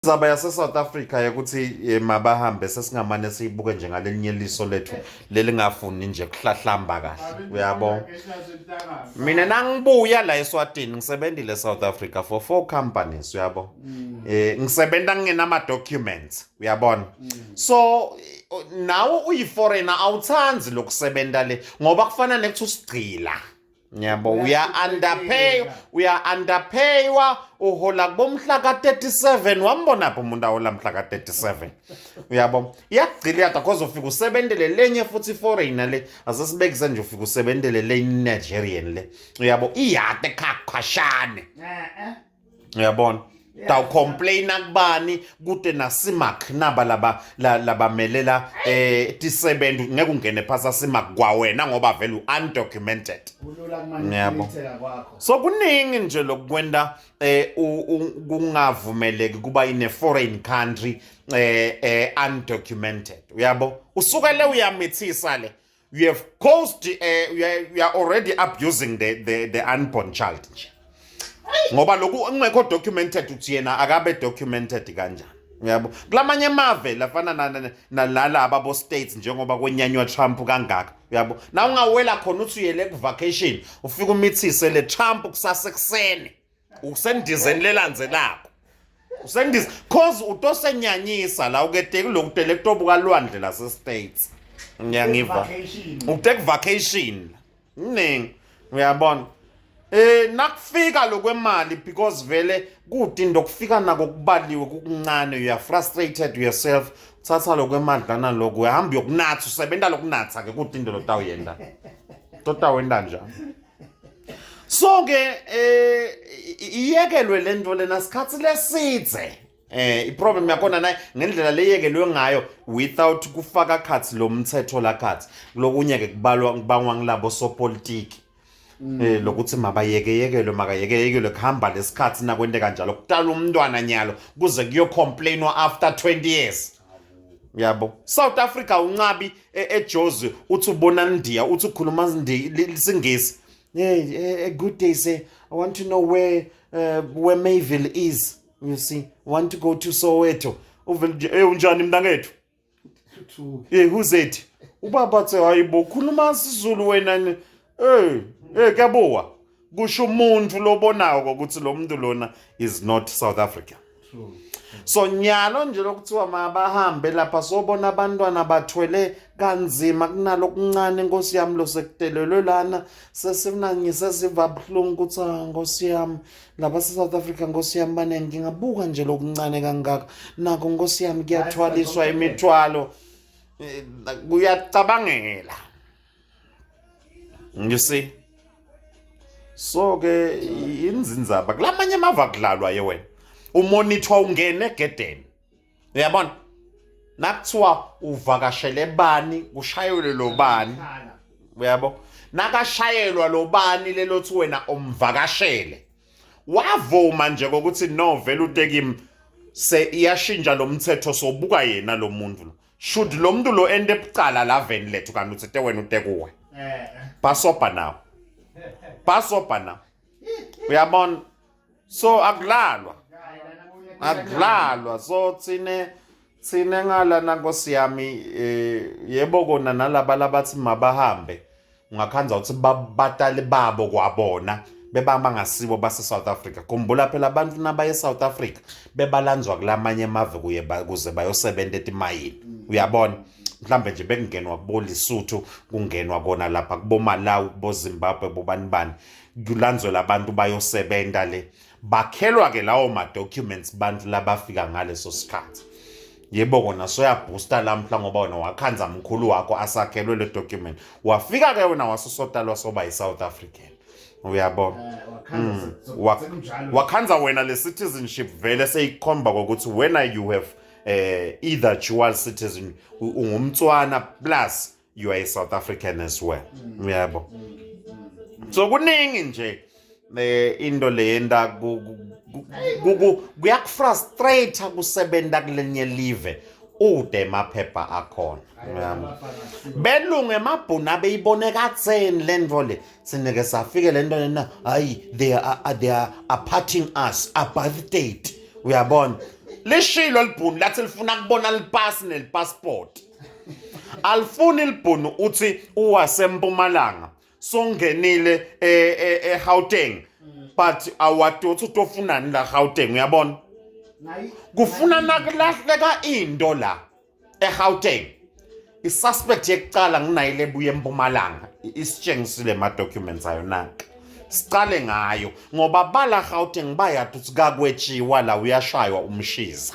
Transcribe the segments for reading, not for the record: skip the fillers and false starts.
Zaba yase South Africa ukuthi mabahambe sesingamane siyibuke nje ngalelinye liso lethu lelingafuni nje kuhlahlamba kahle uyabona. Mina nangibuya la eSwatini ngisebenzile South Africa for 4 companies uyabo. Ngisebenza ngingenama documents uyabona. So nawo uyiforeigner awuthanzi lokusebenza le ngoba kufana nekuthi usigcila. Yabo we are underpaywa uhola kubomhla ka37 wambona pho umuntu ahola mhla ka37 uyabo iyagcila yada cause ufika usebenzele lenye futhi foreigner le asesibekise nje ufika usebenzele le Nigerian le uyabo iyade khakhashane uyabona taw complain akubani kude nasimak naba laba melela tisebenza ngeke ungene phasa simak kwawena ngoba vele undocumented yabo. So kuningi nje lokwenda kungavumeleki kuba in foreign country undocumented uyabo usukele uyamithisa le you have caused you are already abusing the unborn child nje ngoba lokhu ngekho documented uthi yena akabe documented kanjani uyabo kulamanye amave lafana nalaba bo states njengoba kwenyanywa Trump kangaka uyabo na ungawela khona uthi uyele ku vacation ufika umithise le Trump kusase kusene usendizeni lelandzelako usendiz cause utosenyanyisa la uketeki lokutele kutobuka lwandle la se states ngiyangiva utake vacation ningi uyabona. Nakufika lokwemali because vele kudinto kufika nako kubaliwe kukuncane you are frustrated yourself uthatha lokwemali kana lokho uhamba yokunatha usebenza lokunatha ke kudinto lotawuyenda totawenda njani. So ke iyekelwe lento lena sikhathi lesithe iproblem yakona naye ngendlela leyekelwe ngayo without kufaka khathi lo mthetho la khathi lokunye ke kubangwa ngilabo sopolitiki lokuthi mabayekeyekelwe makayekeyekelwe kuhamba lesikhathi nakwente kanjalo kutala umntwana nyalo kuze kuyocomplainwa after 20 years uyabo. South Africa uncabi eJozi uthi ubona India uthi ukhuluma isingisi a good day say I want to know where Mayville is you see I want to go to Soweto uvele unjani mntangethu who's it ubaba tse hayibo khuluma isiZulu wena kyabuwa kusho umuntu lobonayo ukuthi lo muntu lona is not South African. True. So nyalo nje lokuthiwa mabahambe lapha sobona abantwana bathwele kanzima kunalo kuncane Nkosi yami lo sekutelelwe lana sesifuna ngisesiva buhlungu ukuthi Nkosi yami laba South Africa Nkosi yami banenge ngabuka nje lokuncane kangaka nako Nkosi yami kuyathwaliswa imithwalo kuyacabangela you see. So ke inzinzaba kulamanye amava kudlalwa ye wena umonitor ungene egedeni uyabona nakuthiwa uvakashele bani kushayelwe lo bani uyabo nakashayelwa lo bani lelothi wena umvakashele wavuma nje ukuthi no vele uTekim se iyashintsha lo mthetho sobuka yena lo muntu lo should lo muntu lo ende ebucala la veni lethu kanti uthethe wena utekuwe pasopa now uyabona. So akulalwa so tsine ngala Nkosi yami yebo kona nalaba labathi mabahambe ungakhanza ukuthi batali babo kwabona bebamba ngasibo base South Africa kumbula phela abantu nabaye South Africa bebalanzwa kulamanye amave kuze bayosebenza etimayini uyabona mhlambe nje bekungenwa kubo Lesotho kungenwa kona lapha kubo Malawi kubo Zimbabwe bobani kulanzwe labantu bayosebenza le bakhelwa ke lawo ma documents bantu labafika ngaleso sikhathi yebo kona so yabooster lamhla ngoba wena wakhanza mkhulu wakho asakhelwe le document wafika ke wena wasosotalwa soba yiSouth African uyabona wakhanza wena le citizenship vele seyikhomba ukuthi wena you have either dual citizen ungumtswana plus you are a South African as well uyabo. So kuningi nje into leyenda kuyakufrustrate kusebenza kulenye live ude emaphepha akhona belungu emabhuna beyibone katseni lento le sineke safike lento hayi they are parting us apartheid uyabona lishilo libhunu lathi lifuna kubona lipasi nelipassport alifuni libhunu uthi uwasempumalanga songenile eGauteng but awatothi utofunani la Gauteng uyabona kufuna nakulahleka into la eGauteng isuspect yekucala nginayile buye empumalanga isitshengisile ama documents ayo naka siqale ngayo ngoba bala Gauteng bayathi uthi kakwetshiwa la uyashaywa umshiza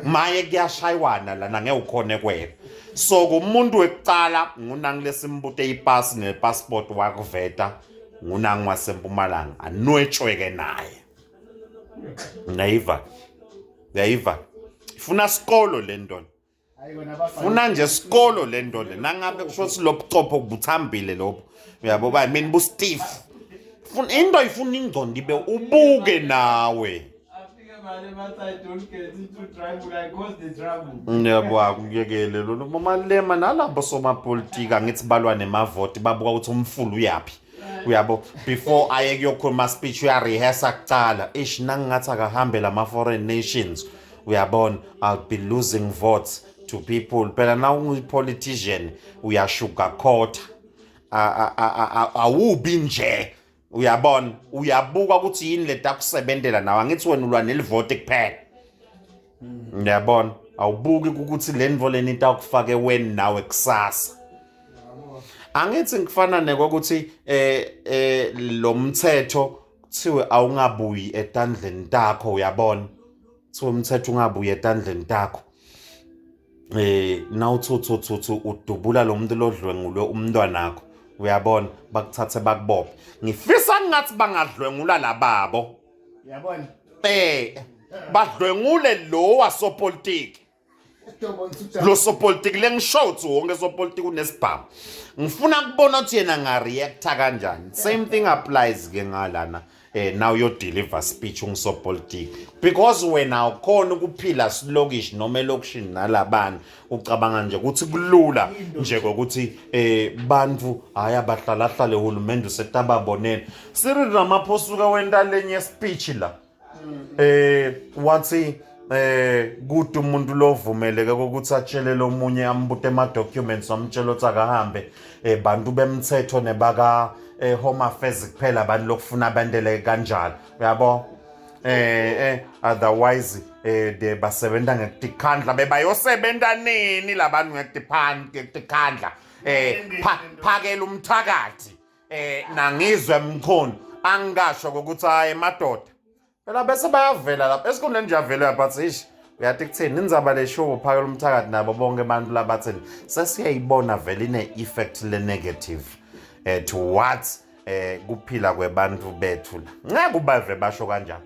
maye kuyashaywana lana ngeke ukhone kwena so kumuntu wekucala ngunangi lesimbute ipasi nepassport wakuveta ngunangi wasempumalanga anwetshweke naye Naiva ifuna sikolo le nto funa nje sikolo le nto le nangabe kusho silobuchopho kubuthambile lobho uyabo ba mina bu Steve funa into ifuna ingcondo ibe ubuke nawe yabo akuyekele lo malema nalabo somapolitika ngithi balwa nemavoti babuka ukuthi umfulu uyapi uyabo before aye kuyokhuluma speech uya rehearse kucala ish nangathi akahambe lama foreign nations uyabona I'll be losing votes to people phela na ungupolitician uyashuka khotha awubi nje uyabona uyabuka ukuthi yini le takusebenzela nawe angithi wena ulwa nelivote kuphela uyabona awubuki ukuthi le nivo leni into akufake wena nawe kusasa angithi ngifana nekokuthi lo mthetho kuthiwe awungabuyi etandleni takho uyabona kuthiwe umthetho ungabuyi etandleni takho nawuthuthu udubula lo muntu lodlwengulwe umntwana wakho uyabona bakuthathe bakubophe ngifisa ngathi bangadlwengula lababo uyabona badlwengule lo wasopolitiki lo sopolitiki lengisho uthi wonke sopolitiki unesibhamu ngifuna kubona ukuthi yena ngareacta kanjani same thing applies ke ngalana now you deliver speech ungisopolitiki because wena ukhona ukuphila silokish noma elokishini nalabani ucabanga nje ukuthi kulula nje ukuthi bantu haya bahlala hlale uhulumende usetababonene Cyril Ramaphosa wenda lenye speech la wathi kude umuntu lovumeleke ukuthi atshele lo munye ambute ama documents amtshela ukuthi akahambe bantu bemthetho nebaka home affairs kuphela abantu lokufuna abandeleke kanjalo uyabo otherwise de basebenza ngekukhandla bebayosebenza nini labantu ngekukhandla phakela umthakathi nangizwe emkhono angasho ukuthi hayi madoda phela bese bayavela lapha esikhundleni nje avela but ish uyathi kutheni indzaba leshow phakela umthakathi nabo bonke abantu labatheni sesiyayibona vele ine effect le negative towards kuphila kwebantu bethu la ngeke ubave basho kanjani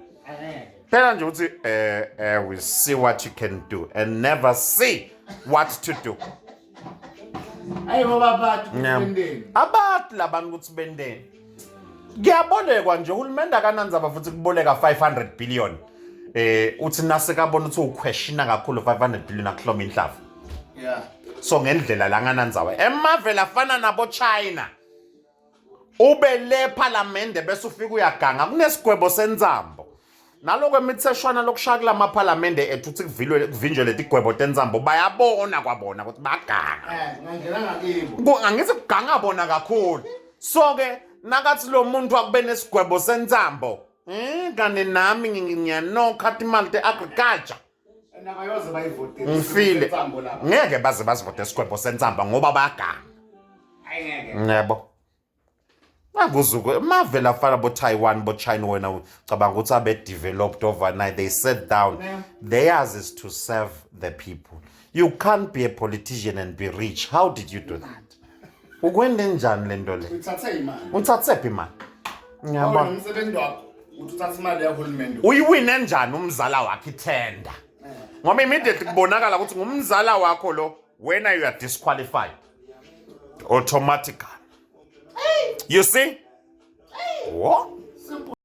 phela nje uthi we see what you can do and never see what to do ayibo babathu kubendeni abathi labantu ukuthi bendeni kuyabolekwa nje uhulumende akanandzaba futhi kuboleka 500 billion uthi nase kabona ukuthi uquestiona kakhulu 500 billion akuhloma inhlavu yeah so ngendlela la nganandzaba emavela afana nabo China ube le parliament bese ufika uyaganga kunesigwebo senzambo naloko emitheshwana lokushaya kula ma parliament ethu uthi kuvinjwe leti gwebo tenzambo bayabona kwabona ukuthi baganga ngangena ngakibo angithi kuganga bona kakhulu so ke nakathi lo muntu akube nesigwebo senzambo kane nami ngiyanokha imali te agriculture nabayoze bayivote ngifile ngeke baze bazivote esigwebo senzamba ngoba bayaganga ayengeke yebo akuzuke mavela afana bo Taiwan bo China wena cabanga ukuthi abe developed overnight they sat down theirs is to serve the people you can't be a politician and be rich how did you do that ukwende njani lento le uthathe imali ngiyabona umsebenzi wakho uthatha imali yahulumende uyiwine njani umzala wakhe ithenda ngoba immediately kubonakala ukuthi ngumzala wakho lo wena you are disqualified automatically you see what